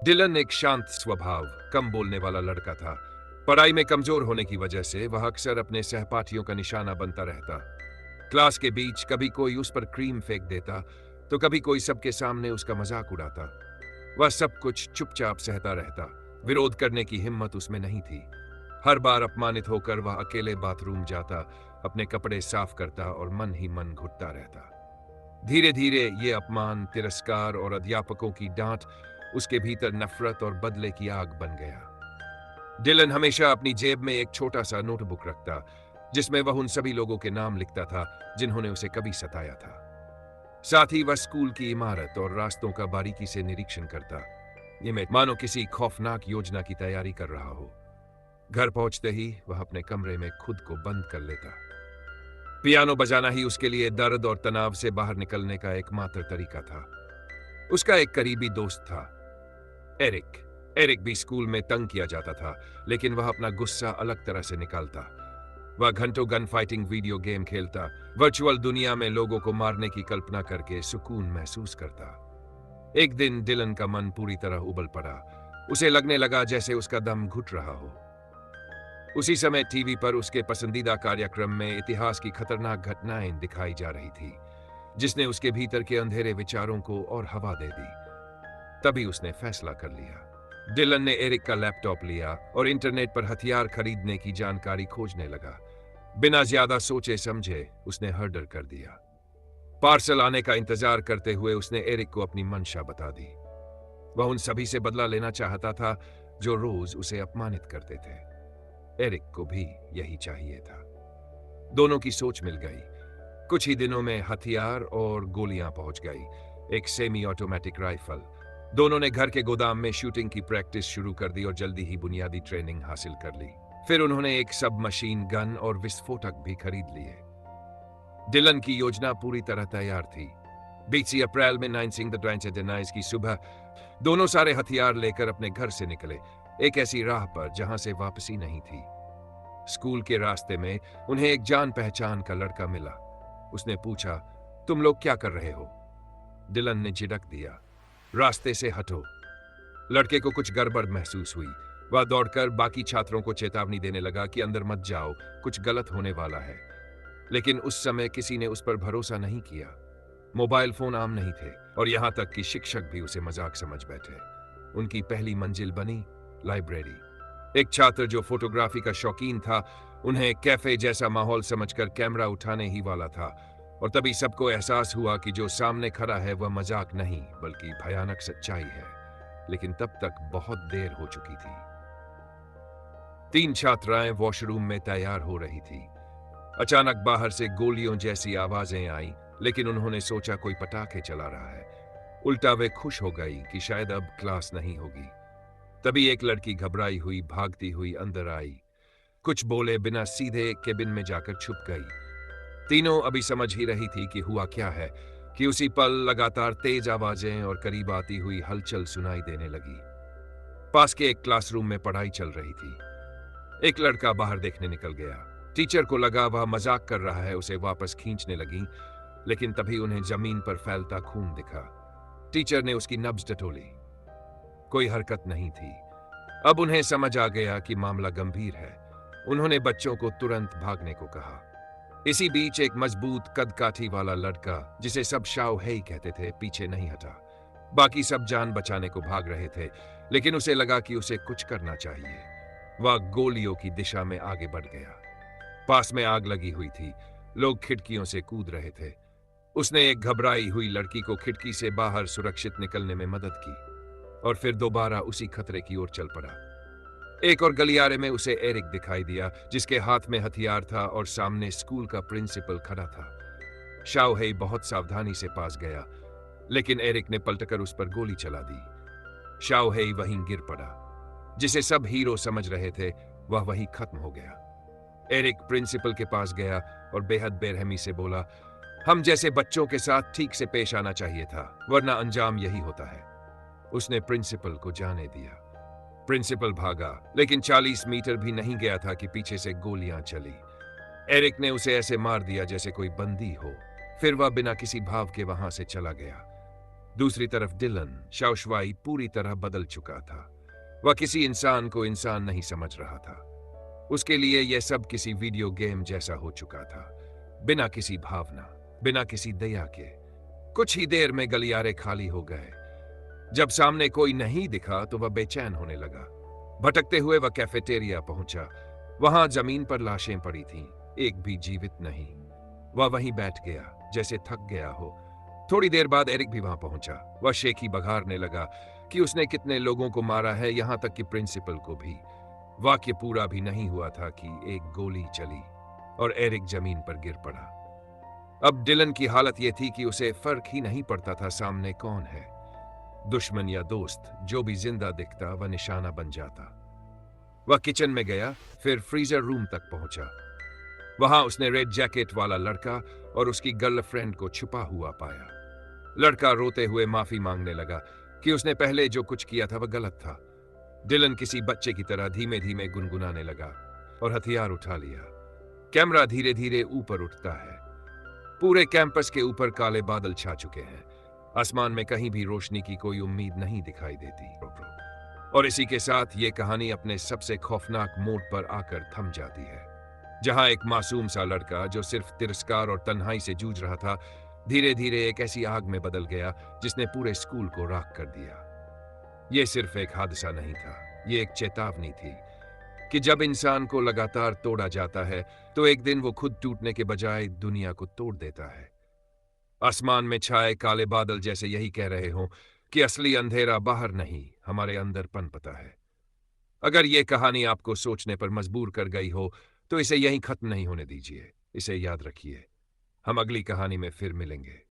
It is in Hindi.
डिलन एक शांत स्वभाव, कम बोलने वाला लड़का था। पढ़ाई में कमजोर होने की वजह से वह अक्सर अपने सहपाठियों का निशाना बनता रहता। क्लास के बीच कभी कोई उस पर क्रीम फेंक देता, तो कभी कोई सबके सामने उसका मजाक उड़ाता। वह सब कुछ चुपचाप सहता रहता। विरोध करने की हिम्मत उसमें नहीं थी। हर बार अपमानित होकर वह अकेले बाथरूम जाता, अपने कपड़े साफ करता और मन ही मन घुटता रहता। धीरे धीरे ये अपमान, तिरस्कार और अध्यापकों की डांट उसके भीतर नफरत और बदले की आग बन गया। डिलन हमेशा अपनी जेब में एक छोटा सा नोटबुक रखता, जिसमें वह उन सभी लोगों के नाम लिखता था जिन्होंने उसे कभी सताया था। साथ ही वह स्कूल की इमारत और रास्तों का बारीकी से निरीक्षण करता, ये मैं मानो किसी खौफनाक योजना की तैयारी कर रहा हो। घर पहुंचते ही वह अपने कमरे में खुद को बंद कर लेता। पियानो बजाना ही उसके लिए दर्द और तनाव से बाहर निकलने का एकमात्र तरीका था। उसका एक करीबी दोस्त था, एरिक। एरिक भी स्कूल में तंग किया जाता था, लेकिन वह अपना गुस्सा अलग तरह से निकालता। वह घंटों गन फाइटिंग वीडियो गेम खेलता, वर्चुअल दुनिया में लोगों को मारने की कल्पना करके सुकून महसूस करता। एक दिन डिलन का मन पूरी तरह उबल पड़ा। उसे लगने लगा जैसे उसका दम घुट रहा हो। उसी समय टीवी पर उसके पसंदीदा कार्यक्रम में इतिहास की खतरनाक घटनाएं दिखाई जा रही थी, जिसने उसके भीतर के अंधेरे विचारों को और हवा दे दी। तभी उसने फैसला कर लिया। डिलन ने एरिक का लैपटॉप लिया और इंटरनेट पर हथियार खरीदने की जानकारी खोजने लगा। बिना ज्यादा सोचे समझे उसने हर्डर कर दिया। पार्सल आने का इंतजार करते हुए उसने एरिक को अपनी मंशा बता दी। वह उन सभी से बदला लेना चाहता था जो रोज उसे अपमानित करते थे। एरिक को भी यही चाहिए था। दोनों की सोच मिल गई। कुछ ही दिनों में हथियार और गोलियां पहुंच गई, एक सेमी ऑटोमेटिक राइफल। दोनों ने घर के गोदाम में शूटिंग की प्रैक्टिस शुरू कर दी और जल्दी ही बुनियादी ट्रेनिंग हासिल कर ली। फिर उन्होंने एक सब मशीन गन और विस्फोटक भी खरीद लिए। डिलन की योजना पूरी तरह तैयार थी। 20 अप्रैल में 19 की सुबह दोनों सारे हथियार लेकर अपने घर से निकले, एक ऐसी राह पर जहां से वापसी नहीं थी। स्कूल के रास्ते में उन्हें एक जान पहचान का लड़का मिला। उसने पूछा, तुम लोग क्या कर रहे हो? डिलन ने झिड़क दिया, रास्ते से हटो। लड़के को कुछ गड़बड़ महसूस हुई। वह दौड़कर बाकी छात्रों को चेतावनी देने लगा कि अंदर मत जाओ, कुछ गलत होने वाला है। लेकिन उस समय किसी ने उस पर भरोसा नहीं किया। मोबाइल फोन आम नहीं थे और यहां तक कि शिक्षक भी उसे मजाक समझ बैठे। उनकी पहली मंजिल बनी लाइब्रेरी। एक छात्र जो फोटोग्राफी का शौकीन था, उन्हें कैफे जैसा माहौल समझकर कैमरा उठाने ही वाला था। और तभी सबको एहसास हुआ कि जो सामने खड़ा है वह मजाक नहीं बल्कि भयानक सच्चाई है। लेकिन तब तक बहुत देर हो चुकी थी। 3 छात्राएं वॉशरूम में तैयार हो रही थी। अचानक बाहर से गोलियों जैसी आवाजें आई, लेकिन उन्होंने सोचा कोई पटाखे चला रहा है। उल्टा वे खुश हो गई कि शायद अब क्लास नहीं होगी। तभी एक लड़की घबराई हुई भागती हुई अंदर आई। कुछ बोले बिना सीधे केबिन में जाकर छुप गई। तीनों अभी समझ ही रही थी कि हुआ क्या है कि उसी पल लगातार तेज आवाजें और करीब आती हुई हलचल सुनाई देने लगी। पास के एक क्लासरूम में पढ़ाई चल रही थी। एक लड़का बाहर देखने निकल गया। टीचर को लगा वह मजाक कर रहा है, उसे वापस खींचने लगी, लेकिन तभी उन्हें जमीन पर फैलता खून दिखा। टीचर ने उसकी नब्ज टटोली। कोई हरकत नहीं थी। अब उन्हें समझ आ गया कि मामला गंभीर है। उन्होंने बच्चों को तुरंत भागने को कहा। इसी बीच एक मजबूत कदकाठी वाला लड़का, जिसे सब शाओ हेई कहते थे, पीछे नहीं हटा। बाकी सब जान बचाने को भाग रहे थे, लेकिन उसे लगा कि उसे कुछ करना चाहिए। वह गोलियों की दिशा में आगे बढ़ गया। पास में आग लगी हुई थी, लोग खिड़कियों से कूद रहे थे। उसने एक घबराई हुई लड़की को खिड़की से बाहर सुरक्षित निकलने में मदद की और फिर दोबारा उसी खतरे की ओर चल पड़ा। एक और गलियारे में उसे एरिक दिखाई दिया, जिसके हाथ में हथियार था और सामने स्कूल का प्रिंसिपल खड़ा था। शाओ हेई बहुत सावधानी से पास गया, लेकिन एरिक ने पलटकर उस पर गोली चला दी। शाओ हेई वहीं गिर पड़ा। जिसे सब हीरो समझ रहे थे, वह वहीं खत्म हो गया। एरिक प्रिंसिपल के पास गया और बेहद बेरहमी से बोला, हम जैसे बच्चों के साथ ठीक से पेश आना चाहिए था, वरना अंजाम यही होता है। उसने प्रिंसिपल को जाने दिया। प्रिंसिपल भागा, लेकिन 40 मीटर भी नहीं गया था कि पीछे से गोलियां चली। एरिक ने उसे ऐसे मार दिया जैसे कोई बंदी हो। फिर वह बिना किसी भाव के वहां से चला गया। दूसरी तरफ डिलन शाओशुआई पूरी तरह बदल चुका था। वह किसी इंसान को इंसान नहीं समझ रहा था। उसके लिए यह सब किसी वीडियो गेम जैसा हो चुका था, बिना किसी भावना, बिना किसी दया के। कुछ ही देर में गलियारे खाली हो गए। जब सामने कोई नहीं दिखा तो वह बेचैन होने लगा। भटकते हुए वह कैफेटेरिया पहुंचा। वहां जमीन पर लाशें पड़ी थीं, एक भी जीवित नहीं। वह वहीं बैठ गया, जैसे थक गया हो। थोड़ी देर बाद एरिक भी वहां पहुंचा। वह शेखी बघारने लगा कि उसने कितने लोगों को मारा है, यहां तक कि प्रिंसिपल को भी। वाक्य पूरा भी नहीं हुआ था कि एक गोली चली और एरिक जमीन पर गिर पड़ा। अब डिलन की हालत यह थी कि उसे फर्क ही नहीं पड़ता था सामने कौन है, दुश्मन या दोस्त। जो भी जिंदा दिखता वह निशाना बन जाता। वह किचन में गया, फिर फ्रीजर रूम तक पहुंचा। वहां उसने रेड जैकेट वाला लड़का और उसकी गर्लफ्रेंड को छुपा हुआ पाया। लड़का रोते हुए माफी मांगने लगा कि उसने पहले जो कुछ किया था वह गलत था। डिलन किसी बच्चे की तरह धीमे धीमे गुनगुनाने लगा और हथियार उठा लिया। कैमरा धीरे धीरे ऊपर उठता है। पूरे कैंपस के ऊपर काले बादल छा चुके हैं। आसमान में कहीं भी रोशनी की कोई उम्मीद नहीं दिखाई देती। और इसी के साथ ये कहानी अपने सबसे खौफनाक मोड़ पर आकर थम जाती है, जहां एक मासूम सा लड़का जो सिर्फ तिरस्कार और तन्हाई से जूझ रहा था, धीरे धीरे एक ऐसी आग में बदल गया जिसने पूरे स्कूल को राख कर दिया। यह सिर्फ एक हादसा नहीं था, यह एक चेतावनी थी कि जब इंसान को लगातार तोड़ा जाता है तो एक दिन वो खुद टूटने के बजाय दुनिया को तोड़ देता है। आसमान में छाए काले बादल जैसे यही कह रहे हों कि असली अंधेरा बाहर नहीं, हमारे अंदर पनपता है। अगर यह कहानी आपको सोचने पर मजबूर कर गई हो तो इसे यहीं खत्म नहीं होने दीजिए। इसे याद रखिए। हम अगली कहानी में फिर मिलेंगे।